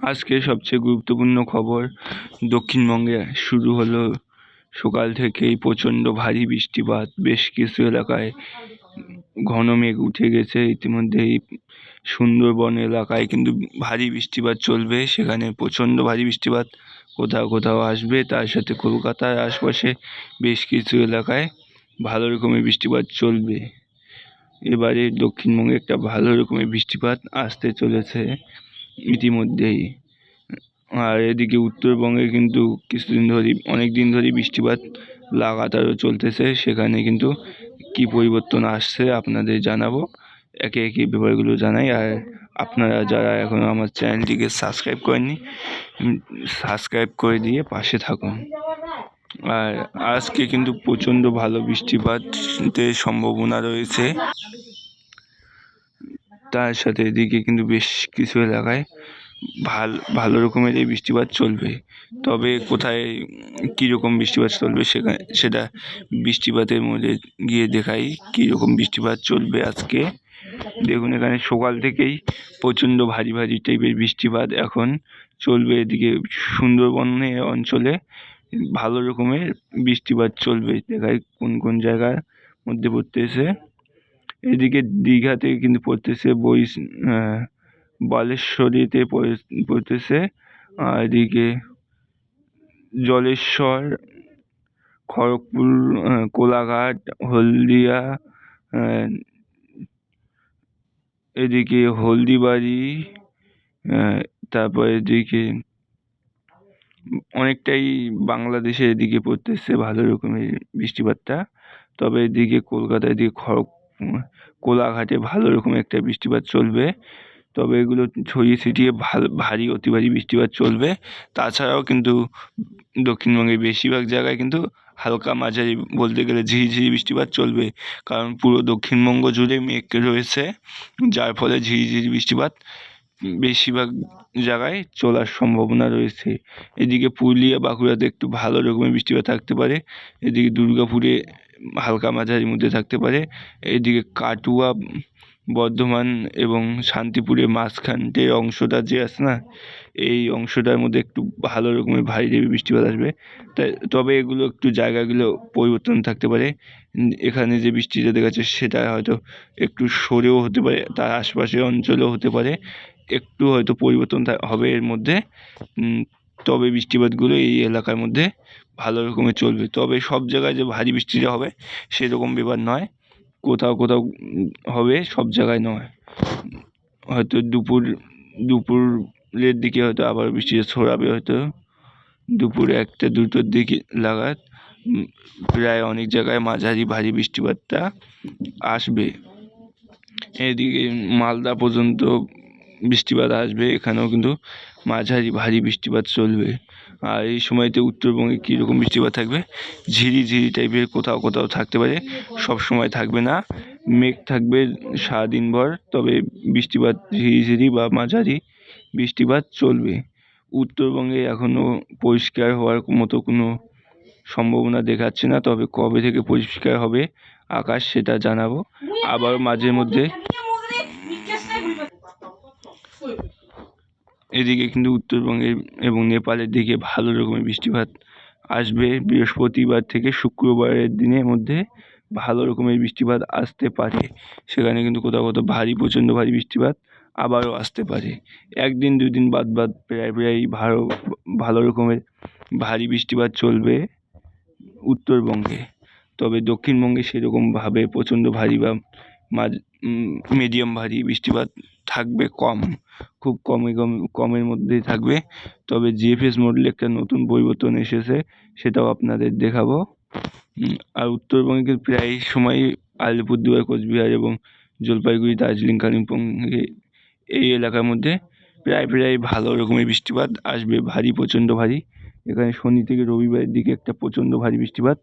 আজকে সবচেয়ে গুরুত্বপূর্ণ খবর, দক্ষিণবঙ্গে শুরু হলো সকাল থেকেই প্রচণ্ড ভারী বৃষ্টিপাত। বেশ কিছু এলাকায় ঘন মেঘ উঠে গেছে ইতিমধ্যেই। সুন্দরবন এলাকায় কিন্তু ভারী বৃষ্টিপাত চলবে, সেখানে প্রচণ্ড ভারী বৃষ্টিপাত কোথাও কোথাও আসবে। তার সাথে কলকাতার আশপাশে বেশ কিছু এলাকায় ভালো রকমের বৃষ্টিপাত চলবে। এবারে দক্ষিণবঙ্গে একটা ভালো রকমের বৃষ্টিপাত আসতে চলেছে ইতিমধ্যেই। আর এদিকে উত্তরবঙ্গে কিন্তু কিছুদিন ধরেই, অনেক দিন ধরেই বৃষ্টিপাত লাগাতারও চলতেছে। সেখানে কিন্তু কি পরিবর্তন আসছে আপনাদের জানাবো, একে একে ব্যাপারগুলো জানাই। আর আপনারা যারা এখনও আমার চ্যানেলটিকে সাবস্ক্রাইব করেননি, সাবস্ক্রাইব করে দিয়ে পাশে থাকুন। আর আজকে কিন্তু প্রচণ্ড ভালো বৃষ্টিপাতের সম্ভাবনা রয়েছে। তার সাথে এদিকে কিন্তু বেশ কিছু এলাকায় ভালো রকমের এই বৃষ্টিপাত চলবে। তবে কোথায় কীরকম বৃষ্টিপাত চলবে সেটা বৃষ্টিপাতের মধ্যে গিয়ে দেখাই কীরকম বৃষ্টিপাত চলবে আজকে। দেখুন, এখানে সকাল থেকেই প্রচণ্ড ভারী ভারী টাইপের বৃষ্টিপাত এখন চলবে। এদিকে সুন্দরবনে অঞ্চলে ভালো রকমের বৃষ্টিপাত চলবে, দেখাই কোন কোন জায়গার মধ্যে পড়তেছে। এদিকে দীঘাতে কিন্তু পড়তেছে, বালেশ্বরীতে পড়তেছে, আর এদিকে জলেশ্বর, খড়গপুর, কোলাঘাট, হলদিয়া, এদিকে হলদিবাড়ি, তারপর এদিকে অনেকটাই বাংলাদেশের এদিকে পড়তেছে ভালো রকমের বৃষ্টিপাতটা। তবে এদিকে কলকাতার দিকে কোলাঘাটে ভালো রকমের একটা বৃষ্টিপাত চলবে। তবে এগুলো ছড়িয়ে ছিটিয়ে ভারী অতি ভারী বৃষ্টিপাত চলবে। তাছাড়াও কিন্তু দক্ষিণবঙ্গের বেশিরভাগ জায়গায় কিন্তু হালকা মাঝারি, বলতে গেলে ঝিরিঝিরি বৃষ্টিপাত চলবে। কারণ পুরো দক্ষিণবঙ্গ জুড়ে মেঘ রয়েছে, যার ফলে ঝিরিঝিরি বৃষ্টিপাত বেশিরভাগ জায়গায় চলার সম্ভাবনা রয়েছে। এদিকে পুরুলিয়া, বাঁকুড়াতে একটু ভালো রকমের বৃষ্টিপাত থাকতে পারে। এদিকে দুর্গাপুরে হালকা মাঝারির মধ্যে থাকতে পারে। এদিকে কাটুয়া, বর্ধমান এবং শান্তিপুরের মাঝখানটের অংশটা যে আছে না, এই অংশটার মধ্যে একটু ভালো রকমের ভারী বৃষ্টিপাত আসবে। তবে এগুলো একটু জায়গাগুলো পরিবর্তন থাকতে পারে। এখানে যে বৃষ্টিটা দেখাচ্ছে সেটা হয়তো একটু সরেও হতে পারে, তার আশপাশের অঞ্চলেও হতে পারে, একটু হয়তো পরিবর্তন হবে এর মধ্যে। তবে বৃষ্টিপাতগুলো এই এলাকার মধ্যে ভালো রকমের চলবে। তবে সব জায়গায় যে ভারী বৃষ্টিটা হবে সেরকম ব্যাপার নয়, কোথাও কোথাও হবে, সব জায়গায় নয়। হয়তো দুপুরের দিকে হয়তো আবার বৃষ্টিটা ছড়াবে, হয়তো দুপুর 1টা-2টোর দিকে লাগাত প্রায় অনেক জায়গায় মাঝারি ভারী বৃষ্টিপাতটা আসবে। এদিকে মালদা পর্যন্ত বৃষ্টিপাত আসবে, এখানেও কিন্তু মাঝারি ভারী বৃষ্টিপাত চলবে। আর এই সময়তে উত্তরবঙ্গে কীরকম বৃষ্টিপাত থাকবে, ঝিরিঝিরি টাইপের কোথাও কোথাও থাকতে পারে, সব সময় থাকবে না। মেঘ থাকবে সারাদিনভর, তবে বৃষ্টিপাত ঝিরিঝিরি বা মাঝারি বৃষ্টিপাত চলবে। উত্তরবঙ্গে এখনও পরিষ্কার হওয়ার মতো কোনো সম্ভাবনা দেখাচ্ছে না, তবে কবে থেকে পরিষ্কার হবে আকাশ সেটা জানাবো। আবার মাঝে মধ্যে এদিকে কিন্তু উত্তরবঙ্গের এবং নেপালের দিকে ভালো রকমের বৃষ্টিপাত আসবে। বৃহস্পতিবার থেকে শুক্রবারের দিনের মধ্যে ভালো রকমের বৃষ্টিপাত আসতে পারে। সেখানে কিন্তু কোথাও কোথাও প্রচণ্ড ভারী বৃষ্টিপাত আবারও আসতে পারে। 1-2 দিন বাদ প্রায় ভালো রকমের ভারী বৃষ্টিপাত চলবে উত্তরবঙ্গে। তবে দক্ষিণবঙ্গে সেরকমভাবে প্রচণ্ড ভারী বা মিডিয়াম ভারী বৃষ্টিপাত থাকবে কম, খুব কমের মধ্যেই থাকবে। তবে জিএফএস মডেলে একটা নতুন পরিবর্তন এসেছে, সেটাও আপনাদের দেখাবো। আর উত্তরবঙ্গে প্রায় সময় আলিপুরদুয়ার, কোচবিহার এবং জলপাইগুড়ি, দার্জিলিং, কালিম্পং এই এলাকার মধ্যে প্রায় ভালো রকমের বৃষ্টিপাত আসবে, প্রচণ্ড ভারী। এখানে শনি থেকে রবিবারের দিকে একটা প্রচণ্ড ভারী বৃষ্টিপাত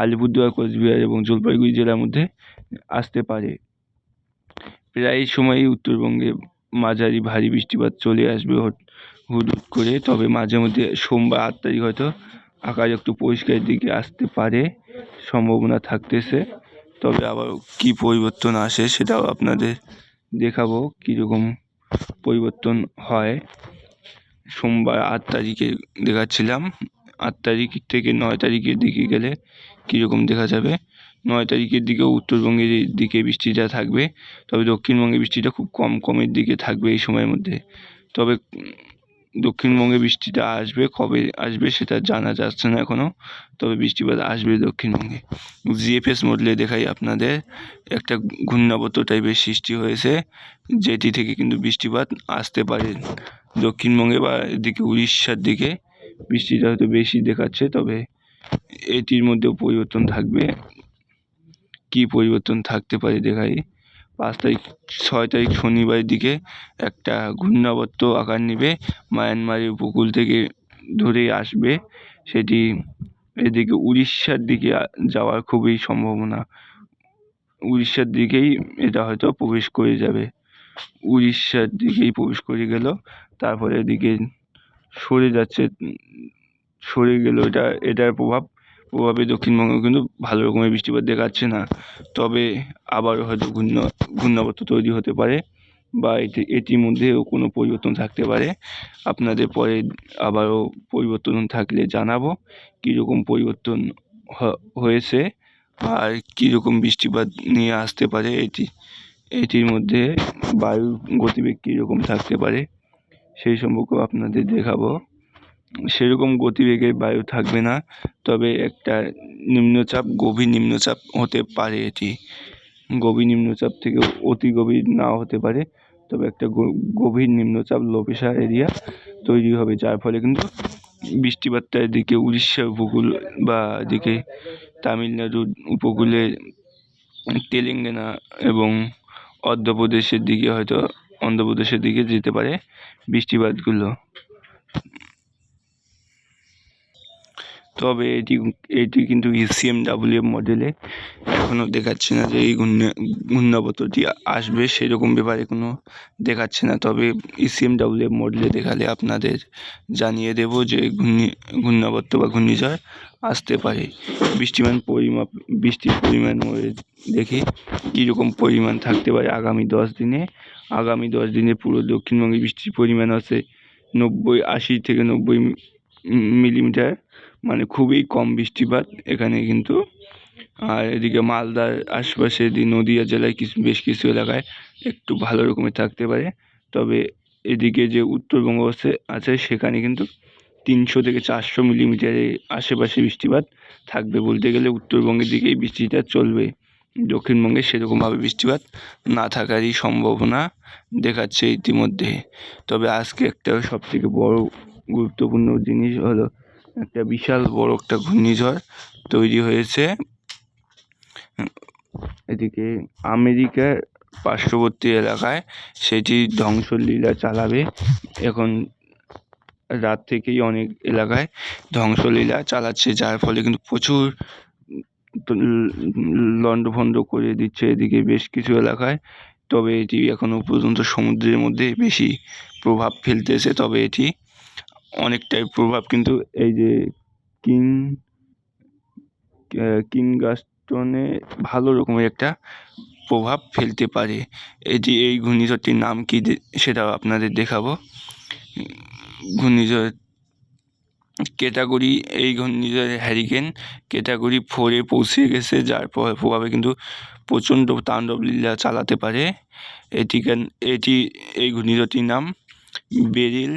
আলিপুরদুয়ার, কোচবিহার এবং জলপাইগুড়ি জেলার মধ্যে আসতে পারে। প্রায় সময়ই উত্তরবঙ্গে মাঝারি ভারী বৃষ্টিপাত চলে আসবে হুট করে। তবে মাঝে মধ্যে সোমবার 8 তারিখ হয়তো আকাশ একটু পরিষ্কারের দিকে আসতে পারে, সম্ভাবনা থাকতেছে। তবে আবার কি পরিবর্তন আসে সেটাও আপনাদের দেখাবো, কীরকম পরিবর্তন হয়। সোমবার 8 তারিখে দেখাচ্ছিলাম। 8 তারিখ থেকে 9 তারিখের দিকে গেলে কীরকম দেখা যাবে। 9 তারিখের দিকেও উত্তরবঙ্গের দিকে বৃষ্টিটা থাকবে, তবে দক্ষিণবঙ্গে বৃষ্টিটা খুব কমের দিকে থাকবে এই সময়ের মধ্যে। তবে দক্ষিণবঙ্গে বৃষ্টিটা আসবে, কবে আসবে সেটা জানা যাচ্ছে না এখনও, তবে বৃষ্টিপাত আসবে দক্ষিণবঙ্গে। জিএফএস মডেলে দেখাই আপনাদের একটা ঘূর্ণাবর্ত টাইপের সৃষ্টি হয়েছে, যেটি থেকে কিন্তু বৃষ্টিপাত আসতে পারে দক্ষিণবঙ্গে বা এদিকে উড়িষ্যার দিকে বৃষ্টিটা হয়তো বেশি দেখাচ্ছে। তবে এটির মধ্যেও পরিবর্তন থাকবে, কি পরিবর্তন থাকতে পারে দেখাই। 5 তারিখ 6 তারিখ শনিবারের দিকে একটা ঘূর্ণাবর্ত আকার নেবে, মায়ানমারের উপকূল থেকে ধরে আসবে, সেটি এদিকে উড়িষ্যার দিকে যাওয়ার খুবই সম্ভাবনা। উড়িষ্যার দিকেই এটা হয়তো প্রবেশ করে যাবে, উড়িষ্যার দিকেই প্রবেশ করে গেল, তারপরে এদিকে সরে গেল। এটার প্রভাবে দক্ষিণবঙ্গে কিন্তু ভালো রকমের বৃষ্টিপাত দেখাচ্ছে না। তবে আবারও হয়তো ঘূর্ণাবর্ত তৈরি হতে পারে, বা এটির মধ্যেও কোনো পরিবর্তন থাকতে পারে। আপনাদের পরে আবারও পরিবর্তন থাকলে জানাবো কীরকম পরিবর্তন হয়েছে আর কীরকম বৃষ্টিপাত নিয়ে আসতে পারে। এটির মধ্যে বায়ুর গতিবেগ কীরকম থাকতে পারে সেই সম্পর্কেও আপনাদের দেখাবো। সেরকম গতিবেগে বায়ু থাকবে না, তবে একটা নিম্নচাপ, গভীর নিম্নচাপ হতে পারে। এটি গভীর নিম্নচাপ থেকে অতি গভীর নাও হতে পারে, তবে একটা গভীর নিম্নচাপ, লো প্রেশার এরিয়া তৈরি হবে, যার ফলে কিন্তু বৃষ্টিপাতটা এদিকে উড়িষ্যা উপকূল বা এদিকে তামিলনাড়ুর উপকূলে, তেলেঙ্গানা এবং অন্ধ্রপ্রদেশের দিকে যেতে পারে বৃষ্টিপাতগুলো। তবে এটি কিন্তু ECMWF মডেলে এখনও দেখাচ্ছে না যে এই ঘূর্ণাবর্তটি আসবে, সেরকম ব্যাপারে কোনো দেখাচ্ছে না। তবে ECMWF মডেলে দেখালে আপনাদের জানিয়ে দেব যে ঘূর্ণাবর্ত বা ঘূর্ণিঝড় আসতে পারে। বৃষ্টির পরিমাণ দেখি কীরকম পরিমাণ থাকতে পারে আগামী 10 দিনে। পুরো দক্ষিণবঙ্গে বৃষ্টির পরিমাণ আছে 80 থেকে 90 মিলিমিটার, মানে খুবই কম বৃষ্টিপাত এখানে কিন্তু। আর এদিকে মালদার আশপাশে নদীয়া জেলায় বেশ কিছু এলাকায় একটু ভালো রকমের থাকতে পারে। তবে এদিকে যে উত্তরবঙ্গ আছে সেখানে কিন্তু 300 থেকে 400 মিলিমিটারের আশেপাশে বৃষ্টিপাত থাকবে। বলতে গেলে উত্তরবঙ্গের দিকেই বৃষ্টিটা চলবে, দক্ষিণবঙ্গে সেরকমভাবে বৃষ্টিপাত না থাকারই সম্ভাবনা দেখাচ্ছে ইতিমধ্যে। তবে আজকে একটা সবথেকে বড় গুরুত্বপূর্ণ জিনিস হলো, একটা বিশাল বড় একটা ঘূর্ণিঝড় তৈরি হয়েছে এদিকে আমেরিকার পার্শ্ববর্তী এলাকায়। সেটি ধ্বংসলীলা চালাবে। এখন রাত থেকেই অনেক এলাকায় ধ্বংসলীলা চালাচ্ছে, যার ফলে কিন্তু প্রচুর লণ্ডভণ্ড করে দিচ্ছে এদিকে বেশ কিছু এলাকায়। তবে এটি এখনও পর্যন্ত সমুদ্রের মধ্যে বেশি প্রভাব ফেলতেছে। তবে এটি অনেকটাই প্রভাব কিন্তু এই যে কিংস্টনে ভালো রকমের একটা প্রভাব ফেলতে পারে। এই ঘূর্ণিঝড়টির নাম কি সেটাও আপনাদের দেখাবো। ঘূর্ণিঝড় ক্যাটাগরি, এই ঘূর্ণিঝড়ের হ্যারিকেন ক্যাটাগরি 4-এ পৌঁছে গেছে, যার প্রভাবে কিন্তু প্রচণ্ড তাণ্ডব লীলা চালাতে পারে। এই ঘূর্ণিঝড়টির নাম বেরিল।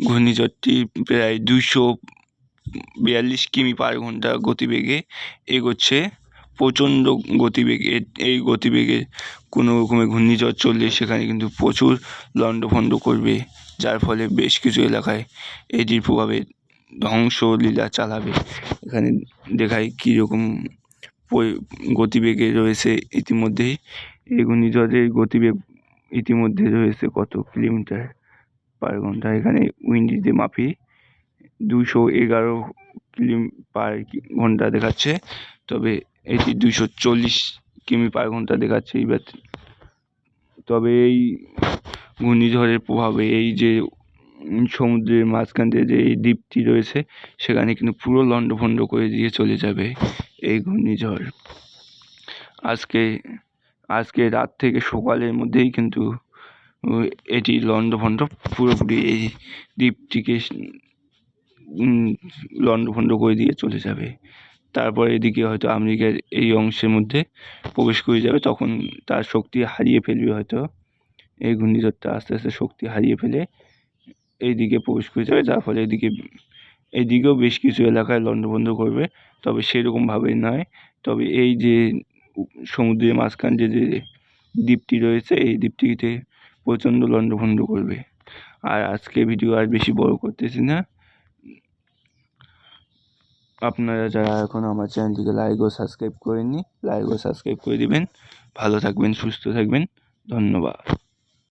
ঘূর্ণিঝড়টি প্রায় 242 কিমি পার ঘন্টা গতিবেগে এগোচ্ছে, প্রচণ্ড গতিবেগ। এই গতিবেগে কোনো রকমের ঘূর্ণিঝড় চললে সেখানে কিন্তু প্রচুর লণ্ডভণ্ড করবে, যার ফলে বেশ কিছু এলাকায় এটির প্রভাবে ধ্বংসলীলা চালাবে। এখানে দেখাই কীরকম গতিবেগে রয়েছে ইতিমধ্যেই। এই ঘূর্ণিঝড়ের গতিবেগ ইতিমধ্যে রয়েছে কত কিলোমিটার পার ঘন্টা, এখানে উইন্ডিতে মাপি 211 কিমি পার ঘন্টা দেখাচ্ছে। তবে এটি 240 কিমি পার ঘন্টা দেখাচ্ছে এইবার। তবে এই ঘূর্ণিঝড়ের প্রভাবে এই যে সমুদ্রের মাঝখান দিয়ে যে এই দ্বীপটি রয়েছে সেখানে কিন্তু পুরো লণ্ডভণ্ড করে দিয়ে চলে যাবে এই ঘূর্ণিঝড়। আজকে রাত থেকে সকালের মধ্যেই কিন্তু এটি লণ্ডভণ্ড পুরোপুরি এই দ্বীপটিকে লণ্ডভণ্ড করে দিয়ে চলে যাবে। তারপর এদিকে হয়তো আমেরিকার এই অংশের মধ্যে প্রবেশ করে যাবে, তখন তার শক্তি হারিয়ে ফেলবে হয়তো। এই ঘূর্ণিঝড়টা আস্তে আস্তে শক্তি হারিয়ে ফেলে এই দিকে প্রবেশ করে যাবে, যার ফলে এইদিকেও বেশ কিছু এলাকায় লণ্ডভণ্ড করবে, তবে সেরকমভাবে নয়। তবে এই যে সমুদ্রের মাঝখান যে দ্বীপটি রয়েছে, এই দ্বীপটিতে প্রচণ্ড লণ্ডভণ্ড করবে। আর আজকে ভিডিও আর বেশি বড় করতেছি না। আপনারা যারা এখনও আমার চ্যানেলটিকে লাইক ও সাবস্ক্রাইব করেননি, লাইক ও সাবস্ক্রাইব করে দিবেন। ভালো থাকবেন, সুস্থ থাকবেন, ধন্যবাদ।